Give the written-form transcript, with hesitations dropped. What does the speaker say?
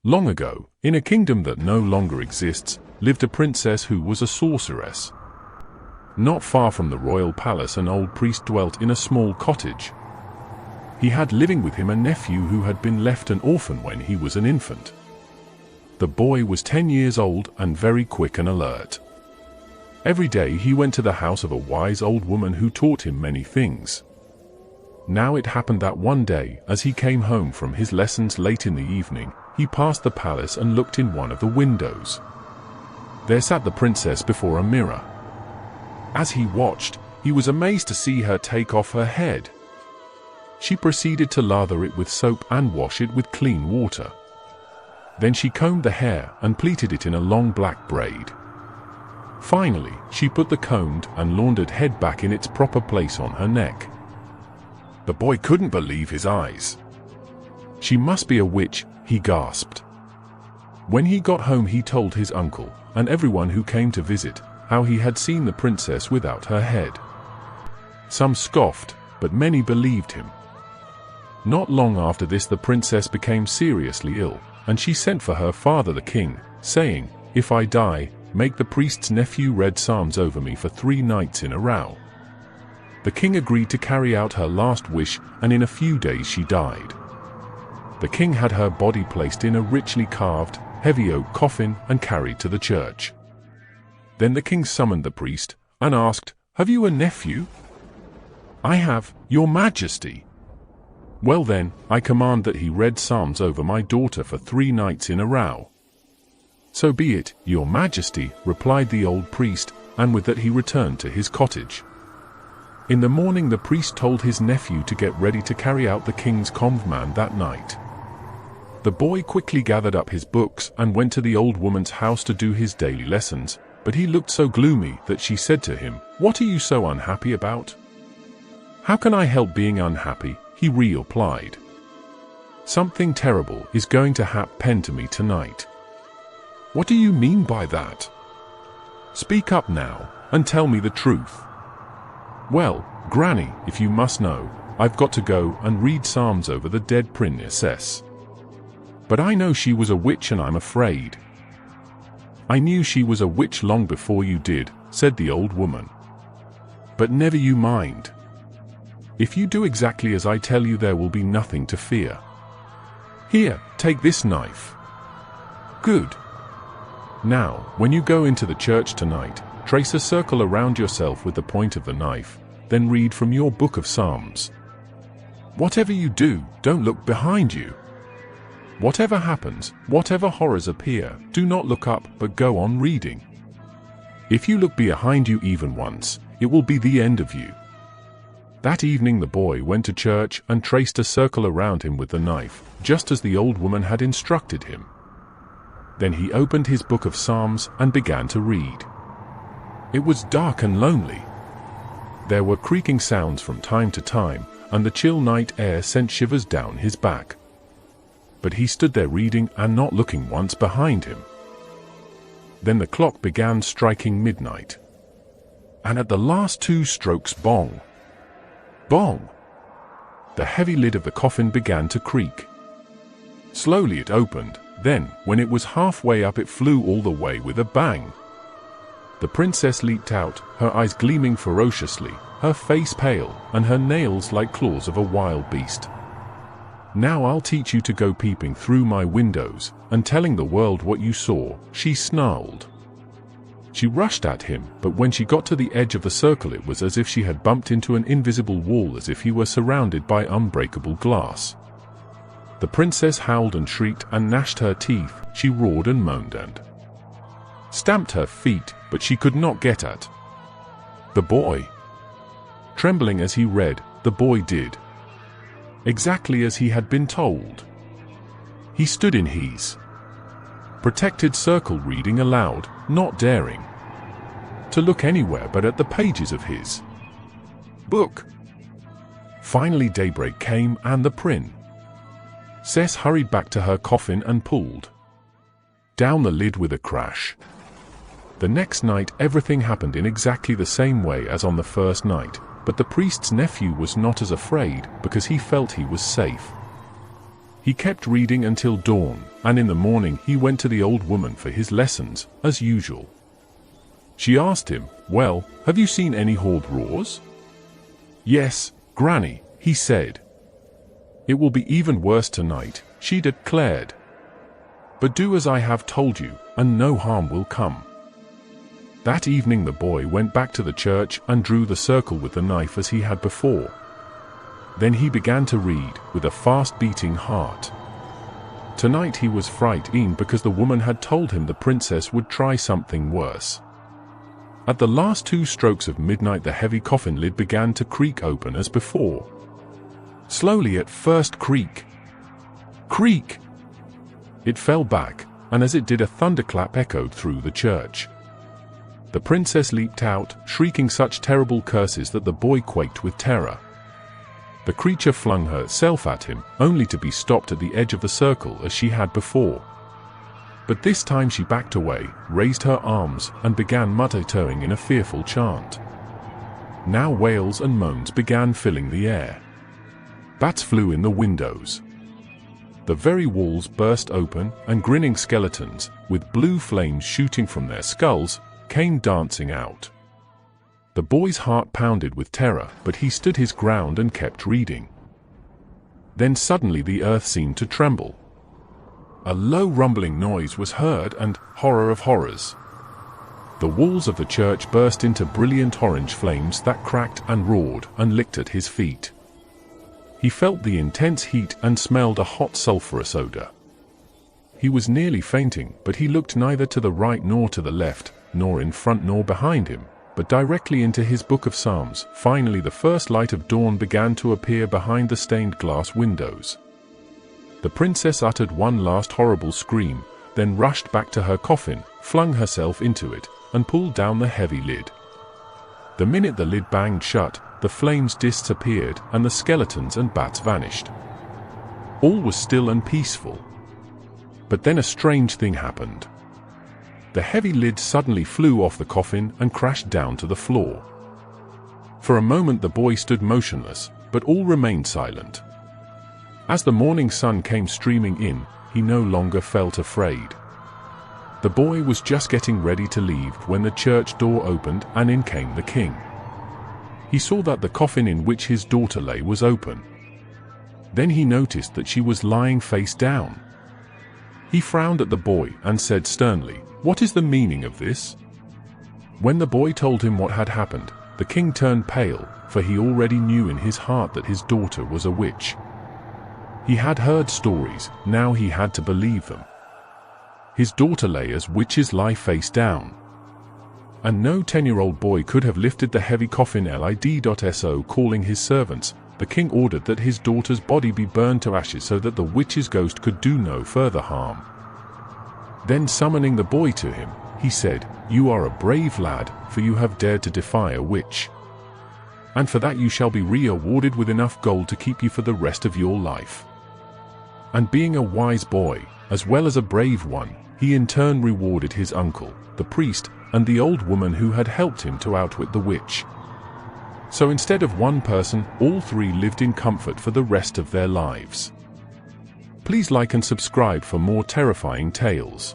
Long ago, in a kingdom that no longer exists, lived a princess who was a sorceress. Not far from the royal palace, an old priest dwelt in a small cottage. He had living with him a nephew who had been left an orphan when he was an infant. The boy was 10 years old and very quick and alert. Every day he went to the house of a wise old woman who taught him many things. Now it happened that one day, as he came home from his lessons late in the evening, he passed the palace and looked in one of the windows. There sat the princess before a mirror. As he watched, he was amazed to see her take off her head. She proceeded to lather it with soap and wash it with clean water. Then she combed the hair and pleated it in a long black braid. Finally, she put the combed and laundered head back in its proper place on her neck. The boy couldn't believe his eyes. "She must be a witch," he gasped. When he got home, he told his uncle and everyone who came to visit how he had seen the princess without her head. Some scoffed, but many believed him. Not long after this, the princess became seriously ill, and she sent for her father the king, saying, "If I die, make the priest's nephew read psalms over me for 3 nights in a row." The king agreed to carry out her last wish, and in a few days she died. The king had her body placed in a richly carved, heavy oak coffin and carried to the church. Then the king summoned the priest and asked, "Have you a nephew?" "I have, your majesty." "Well then, I command that he read psalms over my daughter for 3 nights in a row." "So be it, your majesty," replied the old priest, and with that he returned to his cottage. In the morning the priest told his nephew to get ready to carry out the king's command that night. The boy quickly gathered up his books and went to the old woman's house to do his daily lessons, but he looked so gloomy that she said to him, "What are you so unhappy about?" "How can I help being unhappy?" he replied. "Something terrible is going to happen to me tonight." "What do you mean by that?" "Speak up now, and tell me the truth." "Well, Granny, if you must know, I've got to go and read psalms over the dead princess. But I know she was a witch and I'm afraid." "I knew she was a witch long before you did," said the old woman. "But never you mind. If you do exactly as I tell you, there will be nothing to fear. Here, take this knife." "Good. Now, when you go into the church tonight, trace a circle around yourself with the point of the knife, then read from your book of Psalms. Whatever you do, don't look behind you. Whatever happens, whatever horrors appear, do not look up, but go on reading. If you look behind you even once, it will be the end of you." That evening the boy went to church and traced a circle around him with the knife, just as the old woman had instructed him. Then he opened his book of Psalms and began to read. It was dark and lonely. There were creaking sounds from time to time, and the chill night air sent shivers down his back. But he stood there reading and not looking once behind him. Then the clock began striking midnight. And at the last 2 strokes, bong! Bong! The heavy lid of the coffin began to creak. Slowly it opened, then, when it was halfway up, it flew all the way with a bang. The princess leaped out, her eyes gleaming ferociously, her face pale, and her nails like claws of a wild beast. "Now I'll teach you to go peeping through my windows, and telling the world what you saw," she snarled. She rushed at him, but when she got to the edge of the circle, it was as if she had bumped into an invisible wall, as if he were surrounded by unbreakable glass. The princess howled and shrieked and gnashed her teeth, she roared and moaned and stamped her feet, but she could not get at the boy. Trembling as he read, the boy did exactly as he had been told. He stood in his protected circle reading aloud, not daring to look anywhere but at the pages of his book. Finally daybreak came, and the princess hurried back to her coffin and pulled down the lid with a crash. The next night everything happened in exactly the same way as on the first night, but the priest's nephew was not as afraid because he felt he was safe. He kept reading until dawn, and in the morning he went to the old woman for his lessons, as usual. She asked him, "Well, have you seen any horrors?" "Yes, Granny," he said. "It will be even worse tonight," she declared. "But do as I have told you, and no harm will come." That evening the boy went back to the church and drew the circle with the knife as he had before. Then he began to read, with a fast-beating heart. Tonight he was frightened because the woman had told him the princess would try something worse. At the last 2 strokes of midnight the heavy coffin lid began to creak open as before. Slowly at first, creak. Creak! It fell back, and as it did a thunderclap echoed through the church. The princess leaped out, shrieking such terrible curses that the boy quaked with terror. The creature flung herself at him, only to be stopped at the edge of the circle as she had before. But this time she backed away, raised her arms, and began muttering in a fearful chant. Now wails and moans began filling the air. Bats flew in the windows. The very walls burst open, and grinning skeletons, with blue flames shooting from their skulls, came dancing out. The boy's heart pounded with terror, but he stood his ground and kept reading. Then suddenly the earth seemed to tremble. A low rumbling noise was heard and, horror of horrors, the walls of the church burst into brilliant orange flames that cracked and roared and licked at his feet. He felt the intense heat and smelled a hot sulphurous odor. He was nearly fainting, but he looked neither to the right nor to the left, nor in front nor behind him, but directly into his book of Psalms. Finally the first light of dawn began to appear behind the stained glass windows. The princess uttered one last horrible scream, then rushed back to her coffin, flung herself into it, and pulled down the heavy lid. The minute the lid banged shut, the flames disappeared and the skeletons and bats vanished. All was still and peaceful. But then a strange thing happened. The heavy lid suddenly flew off the coffin and crashed down to the floor. For a moment the boy stood motionless, but all remained silent. As the morning sun came streaming in, he no longer felt afraid. The boy was just getting ready to leave when the church door opened and in came the king. He saw that the coffin in which his daughter lay was open. Then he noticed that she was lying face down. He frowned at the boy and said sternly, "What is the meaning of this?" When the boy told him what had happened, the king turned pale, for he already knew in his heart that his daughter was a witch. He had heard stories, now he had to believe them. His daughter lay as witches lie face down. And no 10-year-old boy could have lifted the heavy coffin lid.so. Calling his servants, the king ordered that his daughter's body be burned to ashes so that the witch's ghost could do no further harm. Then summoning the boy to him, he said, "You are a brave lad, for you have dared to defy a witch. And for that you shall be rewarded with enough gold to keep you for the rest of your life." And being a wise boy, as well as a brave one, he in turn rewarded his uncle, the priest, and the old woman who had helped him to outwit the witch. So instead of one person, all 3 lived in comfort for the rest of their lives. Please like and subscribe for more terrifying tales.